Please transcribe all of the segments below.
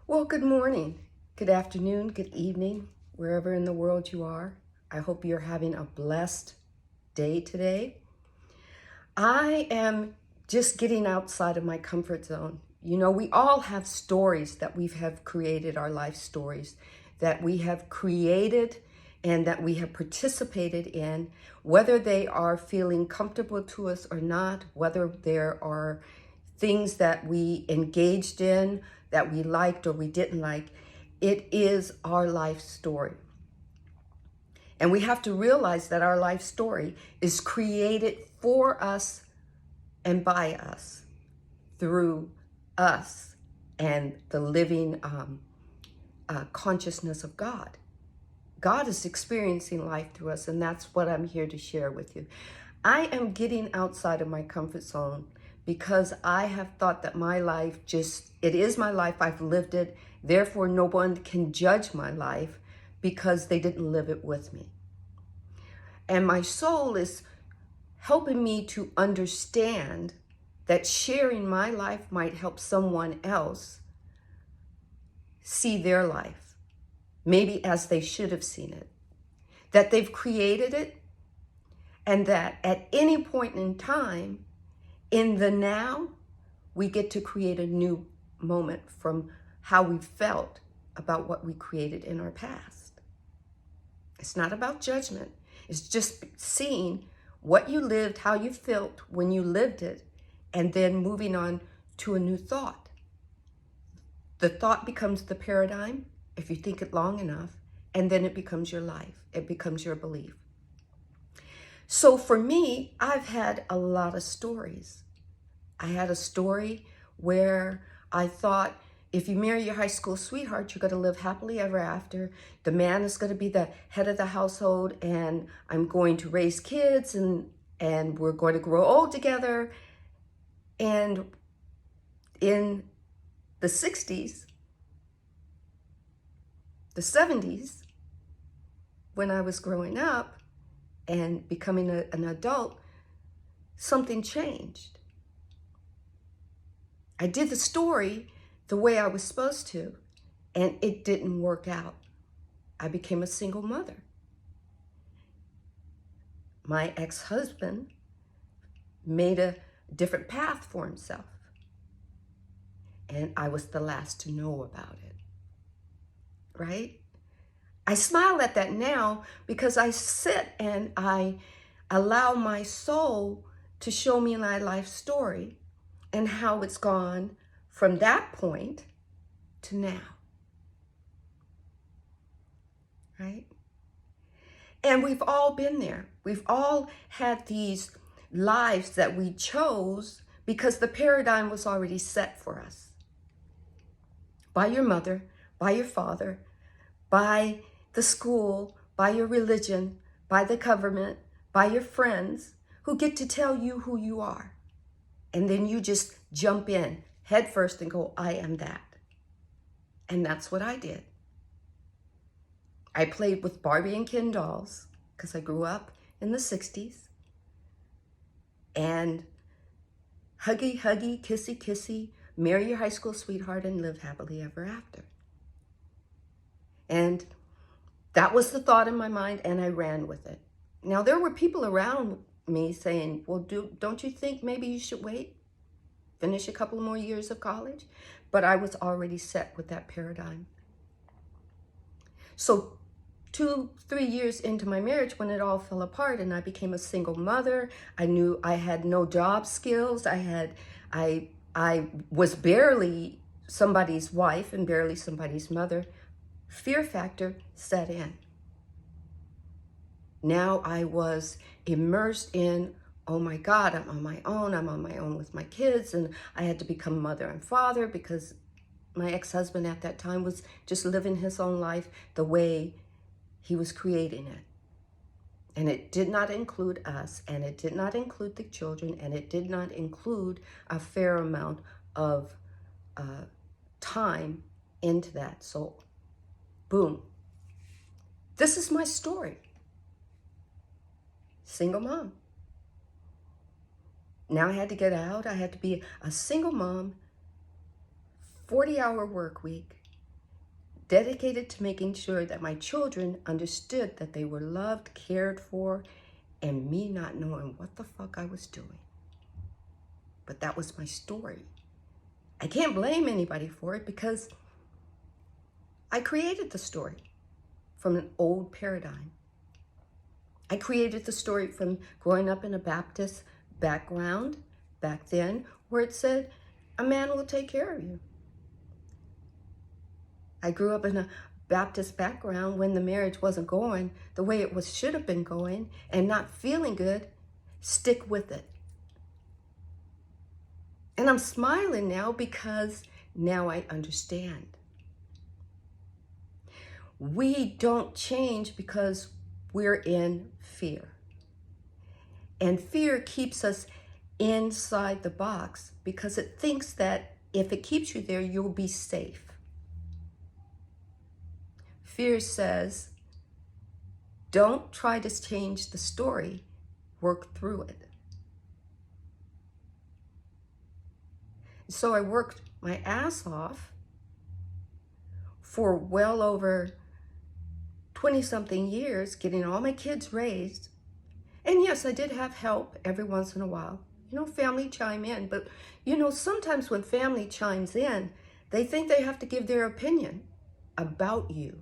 Well, good morning, good afternoon, good evening, wherever in the world you are. I hope you're having a blessed day today. I am just getting outside of my comfort zone. You know, we all have stories that we have created, our life stories that we have created and that we have participated in, whether they are feeling comfortable to us or not, whether there are things that we engaged in that we liked or we didn't like. It is our life story. And we have to realize that our life story is created for us and by us, through us and the living consciousness of God. God is experiencing life through us, and that's what I'm here to share with you. I am getting outside of my comfort zone because I have thought that my life it is my life, I've lived it, therefore no one can judge my life because they didn't live it with me. And my soul is helping me to understand that sharing my life might help someone else see their life, maybe as they should have seen it, that they've created it, and that at any point in time, in the now, we get to create a new moment from how we felt about what we created in our past. It's not about judgment. It's just seeing what you lived, how you felt when you lived it, and then moving on to a new thought. The thought becomes the paradigm if you think it long enough, and then it becomes your life. It becomes your belief. So for me, I've had a lot of stories. I had a story where I thought, if you marry your high school sweetheart, you're going to live happily ever after. The man is going to be the head of the household, and I'm going to raise kids, and we're going to grow old together. And in the 60s, the 70s, when I was growing up and becoming an adult, something changed. I did the story the way I was supposed to, and it didn't work out. I became a single mother. My ex-husband made a different path for himself, and I was the last to know about it, right? I smile at that now because I sit and I allow my soul to show me my life story and how it's gone from that point to now, right? And we've all been there. We've all had these lives that we chose because the paradigm was already set for us by your mother, by your father, by the school, by your religion, by the government, by your friends who get to tell you who you are. And then you just jump in head first and go, I am that. And that's what I did. I played with Barbie and Ken dolls because I grew up in the 60s. And huggy, huggy, kissy, kissy, marry your high school sweetheart and live happily ever after. And that was the thought in my mind, and I ran with it. Now, there were people around me saying, well, don't you think maybe you should wait? Finish a couple more years of college? But I was already set with that paradigm. So 2-3 years into my marriage, when it all fell apart and I became a single mother, I knew I had no job skills. I was barely somebody's wife and barely somebody's mother. Fear factor set in. Now I was immersed in, oh my God, I'm on my own with my kids, and I had to become mother and father because my ex-husband at that time was just living his own life the way he was creating it. And it did not include us, and it did not include the children, and it did not include a fair amount of time into that. So, boom. This is my story. Single mom. Now I had to get out. I had to be a single mom, 40-hour work week, dedicated to making sure that my children understood that they were loved, cared for, and me not knowing what the fuck I was doing. But that was my story. I can't blame anybody for it because I created the story from an old paradigm. I created the story from growing up in a Baptist background back then where it said, a man will take care of you. I grew up in a Baptist background when the marriage wasn't going the way it should have been going and not feeling good. Stick with it. And I'm smiling now because now I understand. We don't change because we're in fear. And fear keeps us inside the box because it thinks that if it keeps you there, you'll be safe. Fear says, don't try to change the story, work through it. So I worked my ass off for well over 20-something years, getting all my kids raised. And yes, I did have help every once in a while. Family chime in. But, sometimes when family chimes in, they think they have to give their opinion about you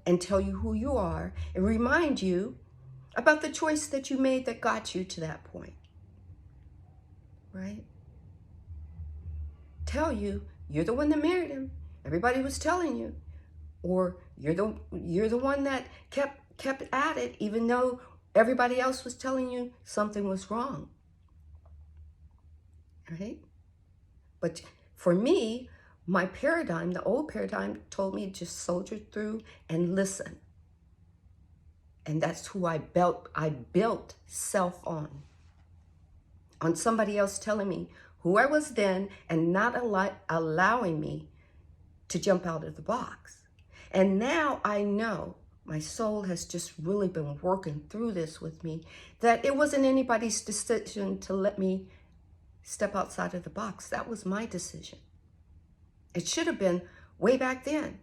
and tell you who you are and remind you about the choice that you made that got you to that point. Right? Tell you, you're the one that married him. Everybody was telling you. Or you're the one that kept at it even though everybody else was telling you something was wrong. Right? But for me, my paradigm, the old paradigm, told me just soldier through and listen. And that's who I built self on somebody else telling me who I was then and not allowing me to jump out of the box. And now I know, my soul has just really been working through this with me, that it wasn't anybody's decision to let me step outside of the box. That was my decision. It should have been way back then.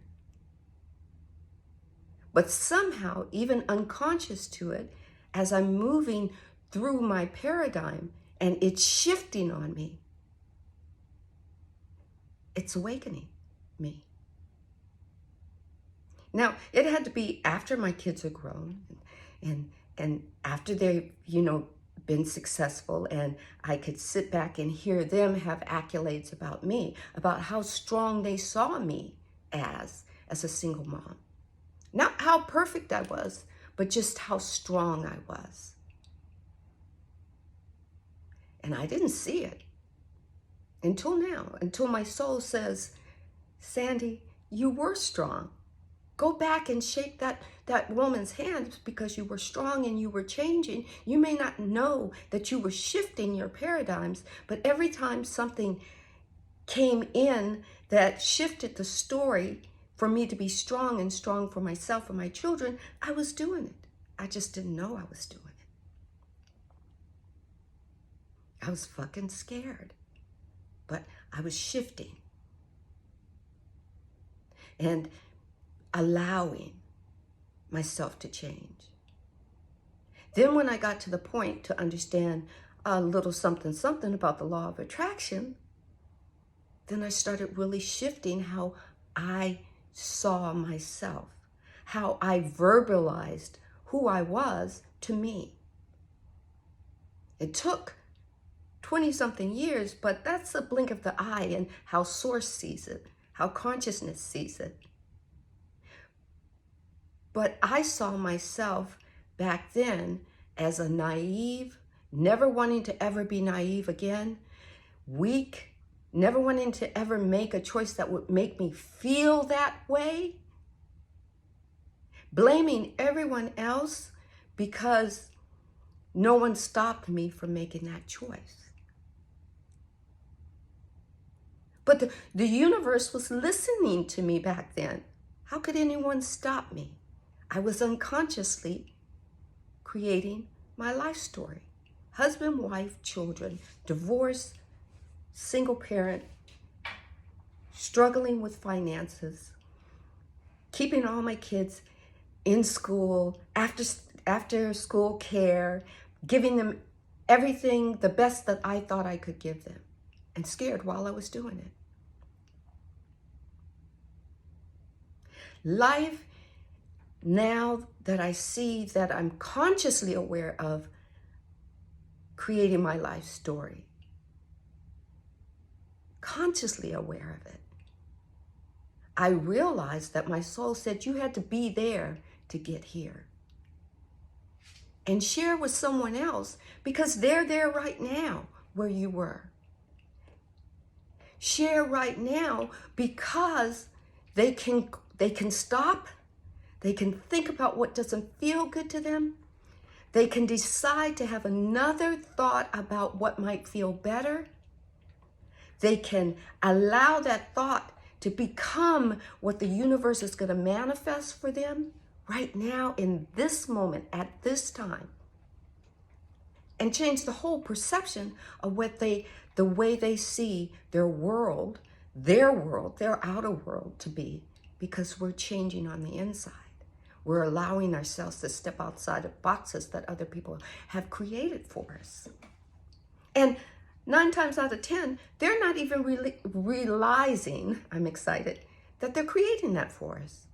But somehow, even unconscious to it, as I'm moving through my paradigm and it's shifting on me, it's awakening me. Now, it had to be after my kids are grown and after they've, been successful and I could sit back and hear them have accolades about me, about how strong they saw me as a single mom. Not how perfect I was, but just how strong I was. And I didn't see it until now, until my soul says, Sandy, you were strong. Go back and shake that woman's hand because you were strong and you were changing. You may not know that you were shifting your paradigms, but every time something came in that shifted the story for me to be strong and strong for myself and my children, I was doing it. I just didn't know I was doing it. I was fucking scared, but I was shifting and allowing myself to change. Then when I got to the point to understand a little something about the law of attraction, then I started really shifting how I saw myself, how I verbalized who I was to me. It took 20-something years, but that's a blink of the eye in how Source sees it, how consciousness sees it. But I saw myself back then as a naive, never wanting to ever be naive again, weak, never wanting to ever make a choice that would make me feel that way, blaming everyone else because no one stopped me from making that choice. But the universe was listening to me back then. How could anyone stop me? I was unconsciously creating my life story. Husband, wife, children, divorce, single parent, struggling with finances, keeping all my kids in school, after school care, giving them everything, the best that I thought I could give them, and scared while I was doing it. Life, now that I see that I'm consciously aware of creating my life story, consciously aware of it, I realized that my soul said you had to be there to get here. And share with someone else because they're there right now where you were. Share right now because they can stop. They can think about what doesn't feel good to them. They can decide to have another thought about what might feel better. They can allow that thought to become what the universe is going to manifest for them right now in this moment, at this time. And change the whole perception of the way they see their world, their outer world to be, because we're changing on the inside. We're allowing ourselves to step outside of boxes that other people have created for us. And 9 times out of 10, they're not even really realizing, I'm excited, that they're creating that for us.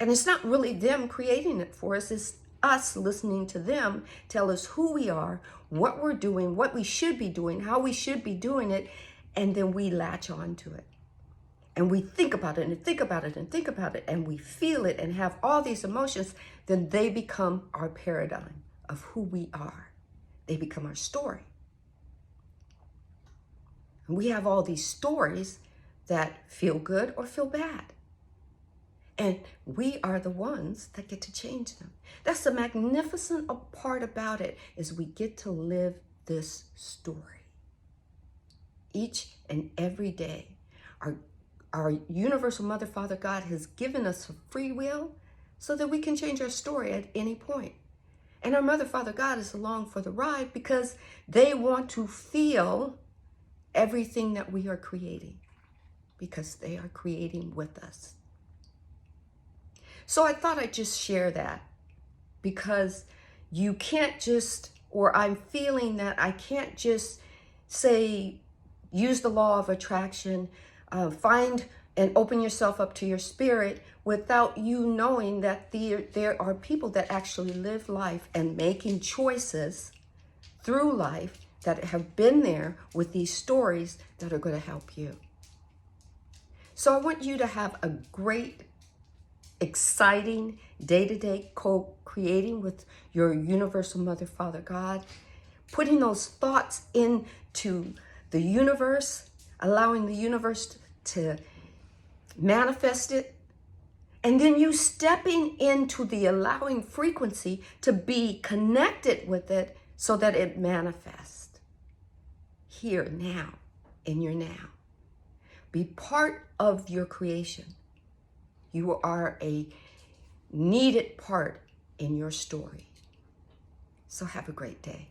And it's not really them creating it for us, it's us listening to them tell us who we are, what we're doing, what we should be doing, how we should be doing it, and then we latch on to it. And we think about it and think about it and think about it, and we feel it and have all these emotions, then they become our paradigm of who we are. They become our story. And we have all these stories that feel good or feel bad. And we are the ones that get to change them. That's the magnificent part about it, is we get to live this story. Each and every day, our universal Mother, Father, God has given us free will so that we can change our story at any point. And our Mother, Father, God is along for the ride because they want to feel everything that we are creating, because they are creating with us. So I thought I'd just share that, because you can't just, or I'm feeling that I can't just say, use the law of attraction, find and open yourself up to your spirit without you knowing that there are people that actually live life and making choices through life that have been there with these stories that are going to help you. So I want you to have a great, exciting day-to-day co-creating with your universal Mother, Father, God, putting those thoughts into the universe, allowing the universe to manifest it, and then you stepping into the allowing frequency to be connected with it so that it manifests here, now, in your now. Be part of your creation. You are a needed part in your story. So have a great day.